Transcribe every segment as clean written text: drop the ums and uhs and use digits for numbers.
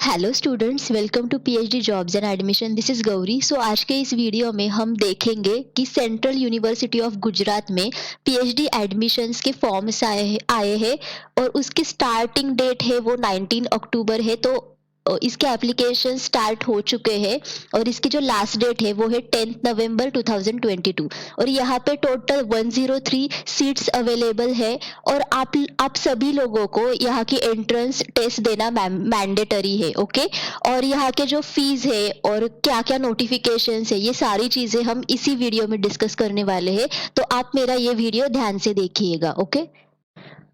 Hello students, welcome to PhD jobs and admission. This is Gauri. So आज के इस video में हम देखेंगे कि सेंट्रल यूनिवर्सिटी ऑफ गुजरात में पीएचडी एडमिशन्स के फॉर्म्स आए हैं और उसकी स्टार्टिंग डेट है वो 19 अक्टूबर है। तो इसके एप्लीकेशन स्टार्ट हो चुके हैं और इसकी जो लास्ट डेट है वो है 10 नवंबर 2022 और यहाँ पे टोटल 103 सीट्स अवेलेबल है और आप सभी लोगों को यहाँ की एंट्रेंस टेस्ट देना मैंडेटरी है। ओके, और यहाँ के जो फीस है और क्या क्या नोटिफिकेशंस है ये सारी चीजें हम इसी वीडियो में डिस्कस करने वाले हैं, तो आप मेरा ये वीडियो ध्यान से देखिएगा। ओके,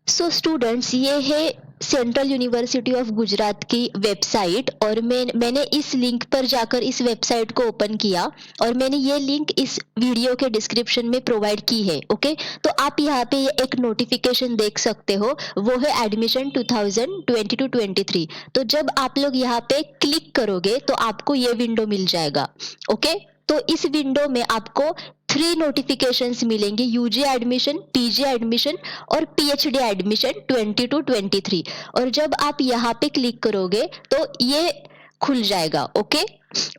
स्टूडेंट्स, ये है सेंट्रल यूनिवर्सिटी ऑफ गुजरात की वेबसाइट और मैंने इस लिंक पर जाकर इस वेबसाइट को ओपन किया और मैंने ये लिंक इस वीडियो के डिस्क्रिप्शन में प्रोवाइड की है। ओके, तो आप यहाँ पे एक नोटिफिकेशन देख सकते हो, वो है एडमिशन 2022-23। तो जब आप लोग यहाँ पे क्लिक करोगे तो आपको ये विंडो मिल जाएगा। ओके, तो इस विंडो में आपको 3 नोटिफिकेशंस मिलेंगे, यूजी एडमिशन, पीजी एडमिशन और पीएचडी एडमिशन 22-23। और जब आप यहाँ पे क्लिक करोगे तो ये खुल जाएगा। ओके,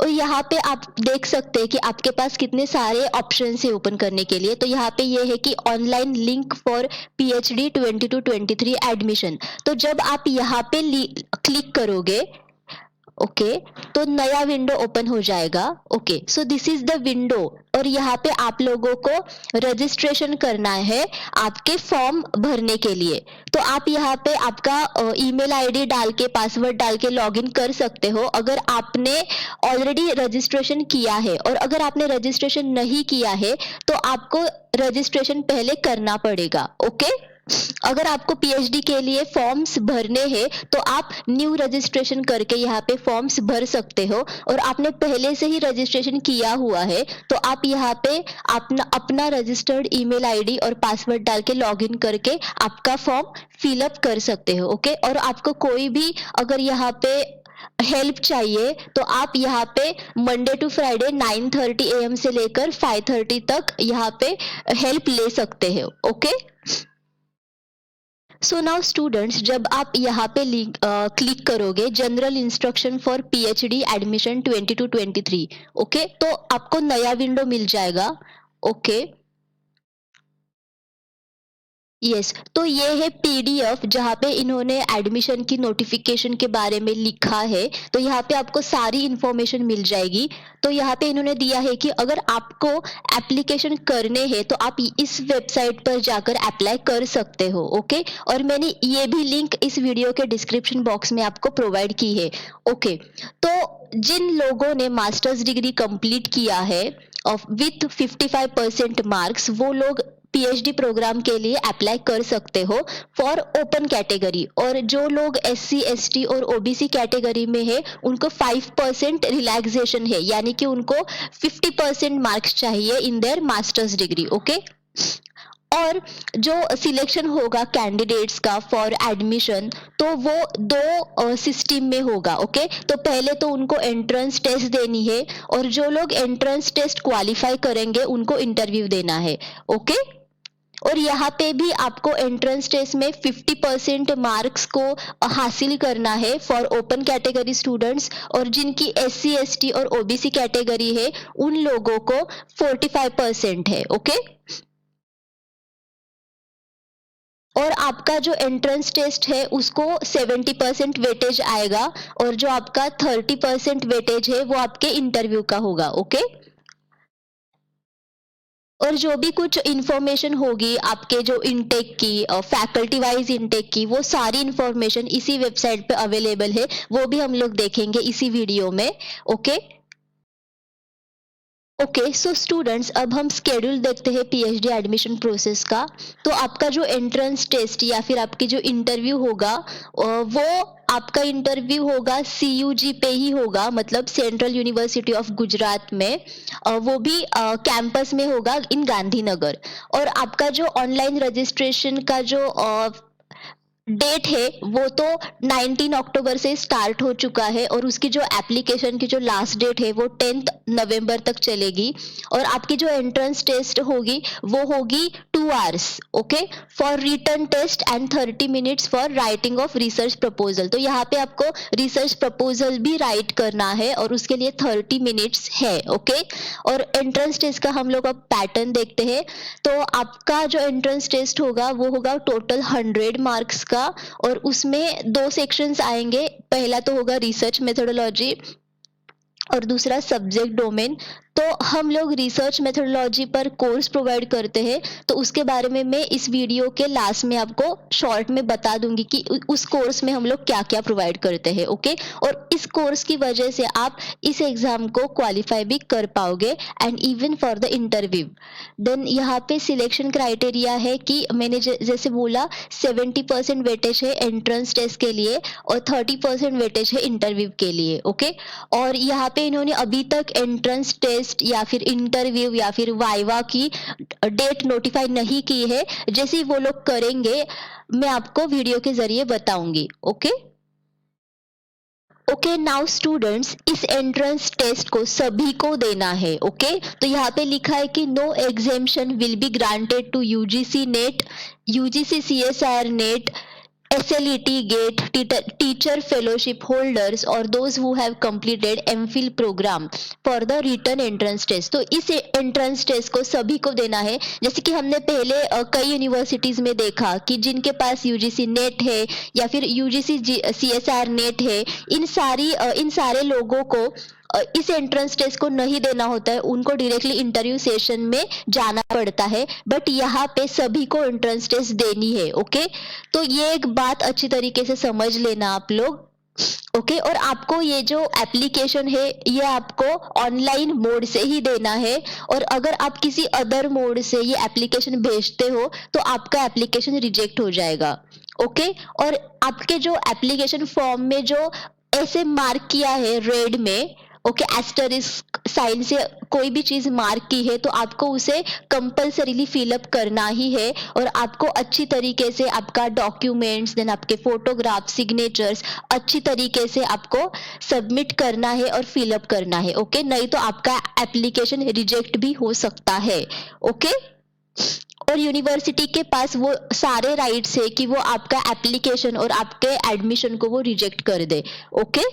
और यहाँ पे आप देख सकते हैं कि आपके पास कितने सारे ऑप्शन है ओपन करने के लिए। तो यहाँ पे ये है कि online link for PhD 22-23 admission. तो जब आप यहाँ पे क्लिक करोगे ओके, तो नया विंडो ओपन हो जाएगा। Okay, so this is the window और यहाँ पे आप लोगों को रजिस्ट्रेशन करना है आपके फॉर्म भरने के लिए। तो आप यहाँ पे आपका ईमेल आईडी डाल के, पासवर्ड डाल के लॉगिन कर सकते हो अगर आपने ऑलरेडी रजिस्ट्रेशन किया है। और अगर आपने रजिस्ट्रेशन नहीं किया है तो आपको रजिस्ट्रेशन पहले करना पड़ेगा। ओके, अगर आपको पीएचडी के लिए फॉर्म्स भरने हैं तो आप न्यू रजिस्ट्रेशन करके यहाँ पे फॉर्म्स भर सकते हो और आपने पहले से ही रजिस्ट्रेशन किया हुआ है तो आप यहाँ पे अपना रजिस्टर्ड ईमेल आईडी और पासवर्ड डाल के लॉगिन करके आपका फॉर्म फिलअप कर सकते हो। ओके, और आपको कोई भी अगर यहाँ पे हेल्प चाहिए तो आप यहाँ पे मंडे टू फ्राइडे 9:30 AM से लेकर 5:30 तक यहाँ पे हेल्प ले सकते हो। ओके, सो नाउ स्टूडेंट्स, जब आप यहाँ पे क्लिक करोगे general instruction for PhD admission 22-23, okay, तो आपको नया विंडो मिल जाएगा। ओके, यस, तो ये है पीडीएफ जहाँ पे इन्होंने एडमिशन की नोटिफिकेशन के बारे में लिखा है। तो यहाँ पे आपको सारी इंफॉर्मेशन मिल जाएगी। तो यहाँ पे इन्होंने दिया है कि अगर आपको एप्लीकेशन करने हैं तो आप इस वेबसाइट पर जाकर अप्लाई कर सकते हो। ओके, और मैंने ये भी लिंक इस वीडियो के डिस्क्रिप्शन बॉक्स में आपको प्रोवाइड की है। ओके, तो जिन लोगों ने मास्टर्स डिग्री कंप्लीट किया है विथ 55% मार्क्स, वो लोग पीएचडी प्रोग्राम के लिए अप्लाई कर सकते हो फॉर ओपन कैटेगरी। और जो लोग एससी एसटी और ओबीसी कैटेगरी में है उनको 5% रिलैक्सेशन है, यानी कि उनको 50% मार्क्स चाहिए in their masters degree. Okay, और जो सिलेक्शन होगा कैंडिडेट्स का फॉर एडमिशन तो वो 2 सिस्टम में होगा। ओके, तो पहले तो उनको एंट्रेंस टेस्ट देनी है और जो लोग एंट्रेंस टेस्ट क्वालिफाई करेंगे उनको इंटरव्यू देना है। ओके, और यहाँ पे भी आपको एंट्रेंस टेस्ट में 50% मार्क्स को हासिल करना है फॉर ओपन कैटेगरी स्टूडेंट्स, और जिनकी एससी एसटी और ओबीसी कैटेगरी है उन लोगों को 45% है। ओके, और आपका जो एंट्रेंस टेस्ट है उसको 70% वेटेज आएगा और जो आपका 30% वेटेज है वो आपके इंटरव्यू का होगा। ओके, और जो भी कुछ इंफॉर्मेशन होगी आपके जो इनटेक की, फैकल्टी वाइज इनटेक की, वो सारी इंफॉर्मेशन इसी वेबसाइट पे अवेलेबल है, वो भी हम लोग देखेंगे इसी वीडियो में। ओके, ओके, सो स्टूडेंट्स, अब हम स्केड्यूल देखते हैं पीएचडी एडमिशन प्रोसेस का। तो आपका जो एंट्रेंस टेस्ट या फिर आपकी जो इंटरव्यू होगा वो आपका इंटरव्यू होगा सीयूजी पे ही होगा, मतलब सेंट्रल यूनिवर्सिटी ऑफ गुजरात में, वो भी कैंपस में होगा इन गांधीनगर। और आपका जो ऑनलाइन रजिस्ट्रेशन का जो डेट है वो तो 19 अक्टूबर से स्टार्ट हो चुका है और उसकी जो एप्लीकेशन की जो लास्ट डेट है वो 10th नवंबर तक चलेगी। और आपकी जो एंट्रेंस टेस्ट होगी वो होगी 2 hours, okay, for written test and 30 minutes for writing of research proposal. तो यहाँ पे आपको रिसर्च प्रपोजल भी राइट करना है और उसके लिए 30 मिनट्स है, ओके। और एंट्रेंस टेस्ट का हम लोग अब पैटर्न देखते हैं। तो आपका जो एंट्रेंस टेस्ट होगा वो होगा टोटल 100 मार्क्स का और उसमें 2 सेक्शंस आएंगे। पहला तो होगा रिसर्च मेथोडोलॉजी और दूसरा सब्जेक्ट डोमेन। तो हम लोग रिसर्च मेथोडोलॉजी पर कोर्स प्रोवाइड करते हैं, तो उसके बारे में मैं इस वीडियो के लास्ट में आपको शॉर्ट में बता दूंगी कि उस कोर्स में हम लोग क्या क्या प्रोवाइड करते हैं, ओके। और इस कोर्स की वजह से आप इस एग्जाम को क्वालिफाई भी कर पाओगे and even for the interview. Then यहाँ पे सिलेक्शन क्राइटेरिया है कि मैंने जैसे बोला 70% वेटेज है एंट्रेंस टेस्ट के लिए और 30% वेटेज है इंटरव्यू के लिए, ओके। और यहाँ पे इन्होंने अभी तक एंट्रेंस टेस्ट या फिर इंटरव्यू या फिर वाइवा की डेट नोटिफाई नहीं की है। जैसे ही वो लोग करेंगे मैं आपको वीडियो के जरिए बताऊंगी, ओके। ओके नाउ स्टूडेंट्स, इस एंट्रेंस टेस्ट को सभी को देना है, ओके। तो यहाँ पे लिखा है कि no exemption will be granted to UGC NET, UGC CSIR NET, SLET GATE teacher fellowship holders or those who have completed MPhil program for the written entrance test। तो इस एंट्रेंस टेस्ट को सभी को देना है। जैसे कि हमने पहले कई यूनिवर्सिटीज में देखा कि जिनके पास यूजीसी नेट है या फिर यूजीसी CSIR नेट है, इन सारे लोगों को इस एंट्रेंस टेस्ट को नहीं देना होता है, उनको डायरेक्टली इंटरव्यू सेशन में जाना पड़ता है। बट यहाँ पे सभी को एंट्रेंस टेस्ट देनी है, ओके। तो ये एक बात अच्छी तरीके से समझ लेना आप लोग, ओके। और आपको ये जो एप्लीकेशन है ये आपको ऑनलाइन मोड से ही देना है और अगर आप किसी अदर मोड से ये एप्लीकेशन भेजते हो तो आपका एप्लीकेशन रिजेक्ट हो जाएगा, ओके। और आपके जो एप्लीकेशन फॉर्म में जो ऐसे मार्क किया है रेड में, ओके, एस्टरिस्क साइन से कोई भी चीज मार्क की है तो आपको उसे कंपल्सरीली फिलअप करना ही है और आपको अच्छी तरीके से आपका डॉक्यूमेंट्स देन आपके फोटोग्राफ सिग्नेचर्स अच्छी तरीके से आपको सबमिट करना है और फिलअप करना है, ओके। नहीं तो आपका एप्लीकेशन रिजेक्ट भी हो सकता है, ओके। और यूनिवर्सिटी के पास वो सारे राइट्स है कि वो आपका एप्लीकेशन और आपके एडमिशन को वो रिजेक्ट कर दे, ओके।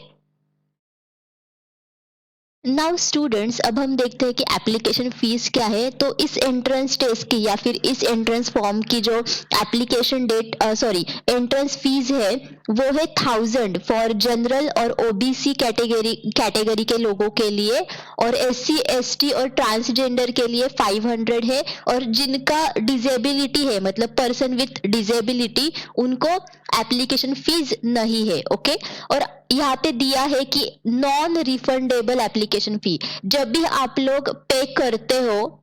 नाउ स्टूडेंट्स, अब हम देखते हैं कि एप्लीकेशन फीस क्या है। तो इस एंट्रेंस टेस्ट की या फिर इस एंट्रेंस फॉर्म की जो एप्लीकेशन एंट्रेंस फीस है वो है 1000 फॉर जनरल और ओबीसी कैटेगरी के लोगों के लिए और SC ST और ट्रांसजेंडर के लिए 500 है और जिनका डिजेबिलिटी है मतलब पर्सन विथ डिजेबिलिटी उनको एप्लीकेशन फीस नहीं है, ओके। और यहाँ पे दिया है कि नॉन रिफंडेबल एप्लीकेशन फी, जब भी आप लोग पे करते हो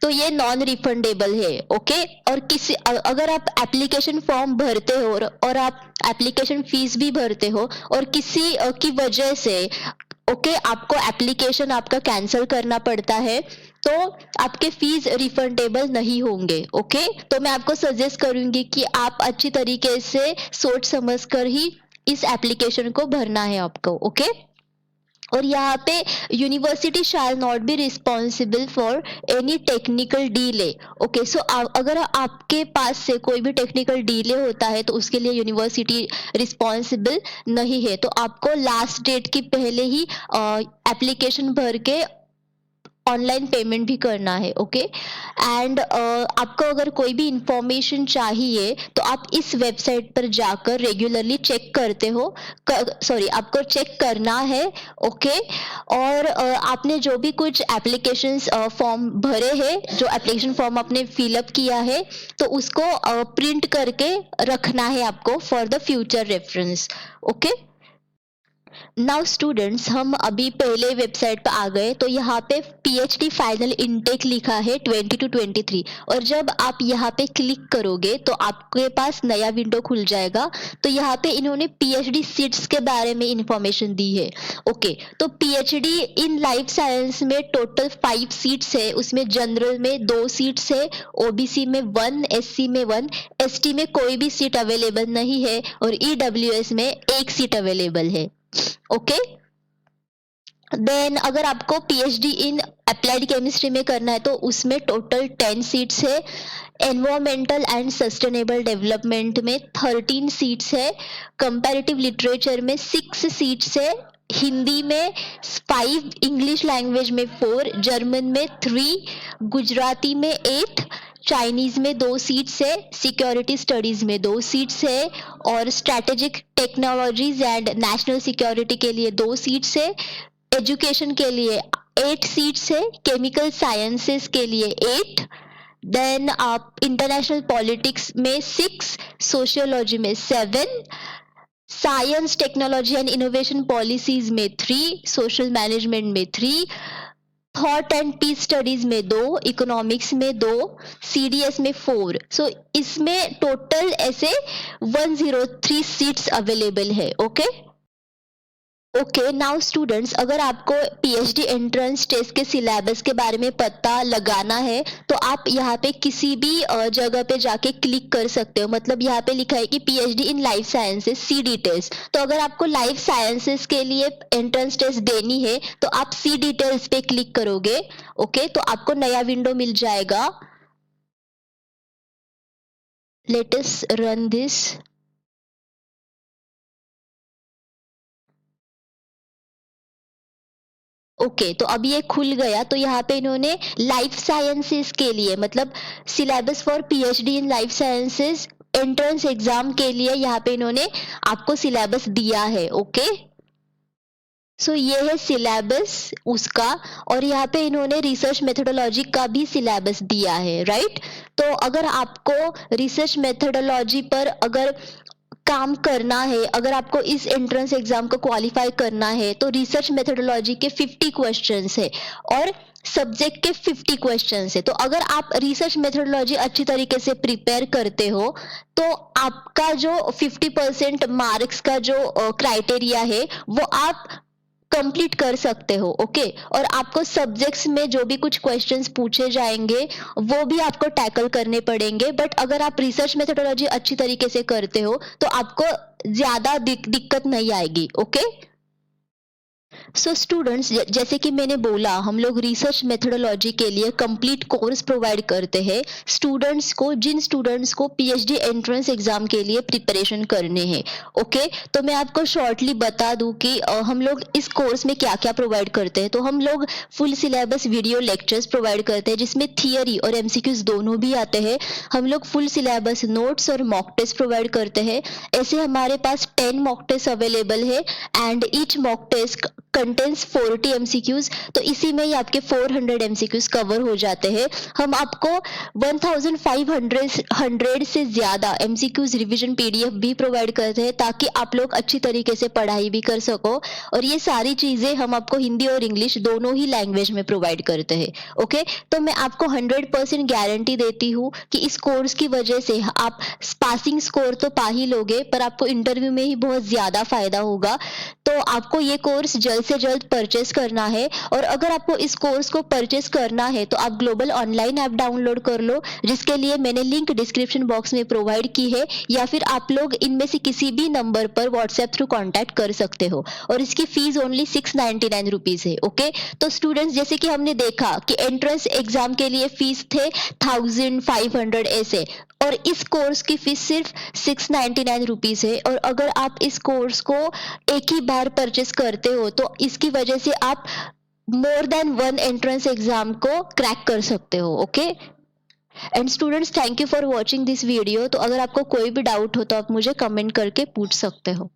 तो ये नॉन रिफंडेबल है, ओके। और अगर आप एप्लीकेशन फॉर्म भरते हो और आप एप्लीकेशन फीस भी भरते हो और किसी की वजह से, ओके, आपको एप्लीकेशन आपका कैंसिल करना पड़ता है तो आपके फीस रिफंडेबल नहीं होंगे, ओके। तो मैं आपको सजेस्ट करूंगी कि आप अच्छी तरीके से सोच समझ कर ही इस एप्लीकेशन को भरना है आपको, ओके। और यहाँ पे university shall not be responsible for any technical delay, okay. So अगर आपके पास से कोई भी टेक्निकल डीले होता है तो उसके लिए यूनिवर्सिटी रिस्पॉन्सिबल नहीं है। तो आपको लास्ट डेट की पहले ही एप्लीकेशन भर के ऑनलाइन पेमेंट भी करना है, ओके। एंड आपको अगर कोई भी इंफॉर्मेशन चाहिए तो आप इस वेबसाइट पर जाकर रेगुलरली चेक करते हो, आपको चेक करना है, ओके। और आपने जो भी कुछ एप्लीकेशंस फॉर्म भरे हैं, जो एप्लीकेशन फॉर्म आपने फिलअप किया है तो उसको प्रिंट करके रखना है आपको for the future reference, okay. Now students, हम अभी पहले वेबसाइट पे आ गए, तो यहाँ पे पीएचडी फाइनल इनटेक लिखा है 20 to 23, और जब आप यहाँ पे क्लिक करोगे तो आपके पास नया विंडो खुल जाएगा। तो यहाँ पे इन्होंने पीएचडी सीट्स के बारे में इंफॉर्मेशन दी है। ओके, तो पीएचडी इन लाइफ साइंस में टोटल 5 सीट्स है, उसमें जनरल में 2 सीट्स है, ओबीसी में 1, एससी में 1, एसटी में कोई भी सीट अवेलेबल नहीं है, और ईडब्ल्यूएस में 1 सीट अवेलेबल है। ओके, देन अगर आपको पीएचडी इन अप्लाइड केमिस्ट्री में करना है तो उसमें टोटल 10 सीट्स है, एनवायरमेंटल एंड सस्टेनेबल डेवलपमेंट में 13 सीट्स है, कंपैरेटिव लिटरेचर में 6 सीट्स है, हिंदी में 5, इंग्लिश लैंग्वेज में 4, जर्मन में 3, गुजराती में 8, चाइनीज में 2 सीट्स है, सिक्योरिटी स्टडीज में 2 सीट्स है, और strategic technologies and national security के लिए 2 सीट्स है, एजुकेशन के लिए 8 सीट्स है, केमिकल साइंसेस के लिए 8, देन आप इंटरनेशनल पॉलिटिक्स में 6, सोशियोलॉजी में 7, science technology and innovation policies में 3, सोशल मैनेजमेंट में 3, थॉट एंड पीस स्टडीज में 2, इकोनॉमिक्स में 2, सीडीएस में 4। सो इसमें टोटल ऐसे 103 सीट्स अवेलेबल है। ओके, नाउ स्टूडेंट्स, अगर आपको पीएचडी एंट्रेंस टेस्ट के सिलेबस के बारे में पता लगाना है तो आप यहाँ पे किसी भी जगह पे जाके क्लिक कर सकते हो। मतलब यहाँ पे लिखा है कि PhD in life sciences CD test, तो अगर आपको लाइफ साइंसेस के लिए एंट्रेंस टेस्ट देनी है तो आप सी डिटेल्स पे क्लिक करोगे। ओके, तो आपको नया विंडो मिल जाएगा। Let us run this. Okay, तो अभी ये खुल गया। तो यहाँ पे इन्होंने लाइफ साइंसेस के लिए, मतलब syllabus for PhD in life sciences entrance exam के लिए यहाँ पे इन्होंने आपको सिलेबस दिया है। ओके, सो ये है सिलेबस उसका, और यहाँ पे इन्होंने रिसर्च मेथोडोलॉजी का भी सिलेबस दिया है, राइट। तो अगर आपको रिसर्च मेथोडोलॉजी पर अगर काम करना है, अगर आपको इस एंट्रेंस एग्जाम को क्वालिफाई करना है तो रिसर्च मेथोडोलॉजी के 50 क्वेश्चंस है और सब्जेक्ट के 50 क्वेश्चंस है। तो अगर आप रिसर्च मेथोडोलॉजी अच्छी तरीके से प्रिपेयर करते हो तो आपका जो 50% मार्क्स का जो क्राइटेरिया है वो आप कंप्लीट कर सकते हो। ओके, और आपको सब्जेक्ट्स में जो भी कुछ क्वेश्चंस पूछे जाएंगे वो भी आपको टैकल करने पड़ेंगे। बट अगर आप रिसर्च मेथोडोलॉजी अच्छी तरीके से करते हो तो आपको ज्यादा दिक्कत नहीं आएगी। ओके, सो स्टूडेंट्स, जैसे कि मैंने बोला, हम लोग रिसर्च मेथोडोलॉजी के लिए कंप्लीट कोर्स प्रोवाइड करते हैं स्टूडेंट्स को, जिन स्टूडेंट्स को पीएचडी एंट्रेंस एग्जाम के लिए प्रिपरेशन करने हैं। ओके, तो मैं आपको शॉर्टली बता दूं कि हम लोग इस कोर्स में क्या क्या प्रोवाइड करते हैं। तो हम लोग full syllabus video lectures provide करते हैं जिसमें थियरी और एमसीक्यूज दोनों भी आते हैं। हम लोग फुल सिलेबस नोट्स और मॉक टेस्ट प्रोवाइड करते हैं। ऐसे हमारे पास 10 मॉक टेस्ट अवेलेबल है and each mock test contains 40 MCQs, तो इसी में ही आपके 400 MCQs कवर हो जाते हैं। हम आपको 1500 से ज्यादा MCQs रिवीजन PDF भी प्रोवाइड करते हैं ताकि आप लोग अच्छी तरीके से पढ़ाई भी कर सको, और ये सारी चीजें हम आपको हिंदी और इंग्लिश दोनों ही लैंग्वेज में प्रोवाइड करते हैं। ओके, तो मैं आपको 100% गारंटी देती हूँ कि इस कोर्स की वजह से आप पासिंग स्कोर तो पा ही लोगे, पर आपको इंटरव्यू में ही बहुत ज्यादा फायदा होगा। तो आपको ये कोर्स जल्द से जल्द परचेस करना है, और अगर आपको इस कोर्स को परचेस करना है तो आप ग्लोबल ऑनलाइन ऐप डाउनलोड कर लो, जिसके लिए मैंने लिंक डिस्क्रिप्शन बॉक्स में प्रोवाइड की है, या फिर आप लोग इनमें से किसी भी नंबर पर व्हाट्सएप थ्रू कांटेक्ट कर सकते हो, और इसकी फीस ओनली 699 रुपीज है। ओके, तो स्टूडेंट्स, जैसे कि हमने देखा कि एंट्रेंस एग्जाम के लिए फीस थे 1500 ऐसे, और इस कोर्स की फीस सिर्फ 699 रुपीज है। और अगर आप इस कोर्स को एक ही बार परचेस करते हो तो इसकी वजह से आप मोर देन 1 एंट्रेंस एग्जाम को क्रैक कर सकते हो। Okay, and students, thank you for watching this video. तो अगर आपको कोई भी डाउट हो तो आप मुझे कमेंट करके पूछ सकते हो।